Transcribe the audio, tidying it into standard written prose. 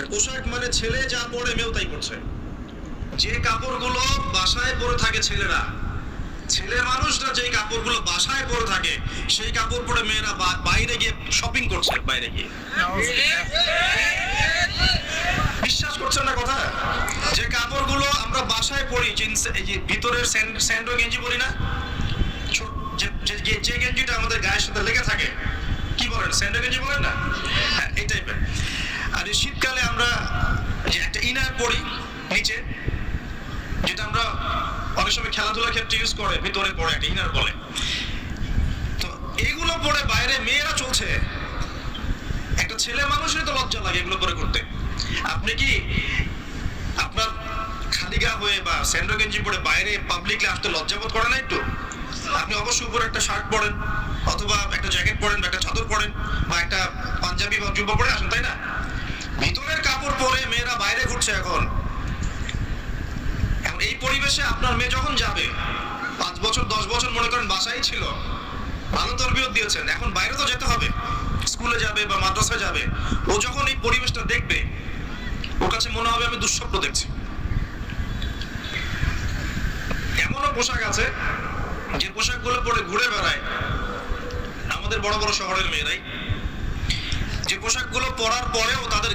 পোশাক মানে ছেলে যা পরে মেয়েও তাই করছে। যে কাপড়গুলো বাসায় পরে থাকে ছেলেরা, ছেলে মানুষরা যেই কাপড়গুলো বাসায় পরে থাকে সেই কাপড় পরে মেয়েরা বাইরে গিয়ে শপিং করছে। বাইরে গিয়ে বিশ্বাস করছেন না কথা? যে কাপড়গুলো আমরা বাসায় পরি, জিন্স, এই যে ভিতরের স্যান্ডো গেঞ্জি পরি না, যে গেঞ্জিটা আমাদের গায়ের সাথে লেগে থাকে, কি বলেন, স্যান্ডো গেঞ্জি বলেন না? হ্যাঁ, এই টাইপের। আর এই শীতকালে আমরা যে একটা ইনার পরি নিচে, যেটা আমরা অনেক সময় খেলাধুলার ক্ষেত্রে ইউজ করে, ভিতরে পরে একটা ইনার বলে। তো এইগুলো পরে বাইরে মেয়েরা চলছে। একটা ছেলে মানুষের তো লজ্জা লাগে এগুলো পরে করতে। আপনি কি আপনার খালি গা হয়ে বা স্যান্ডো গেঞ্জি পরে বাইরে পাবলিকলি আসতে লজ্জা বোধ করে না একটু? আপনি অবশ্যই উপরে একটা শার্ট পরেন, অথবা একটা জ্যাকেট পরেন, বা একটা চাদর পরেন, বা একটা পাঞ্জাবি বা জুব্বা পরে আসেন, তাই না? ভিতরের কাপড় পরে মেয়েরা বাইরে ঘুরছে এখন। এখন এই পরিবেশে আপনার মেয়ে যখন যাবে, 5 বছর 10 বছর মনে করেন বাসায় ছিল, ভালো তরবিয়ত দিয়েছেন, এখন বাইরে তো যেতে হবে, স্কুলে যাবে বা মাদ্রাসায় যাবে। ও যখন এই পরিবেশটা দেখবে, ওর কাছে মনে হবে আমি দুঃস্বপ্ন দেখছি। এমনও পোশাক আছে যে পোশাকগুলো পরে ঘুরে বেড়ায় আমাদের বড় বড় শহরের মেয়েরাই, যে পোশাকগুলো পরার পরেও তাদের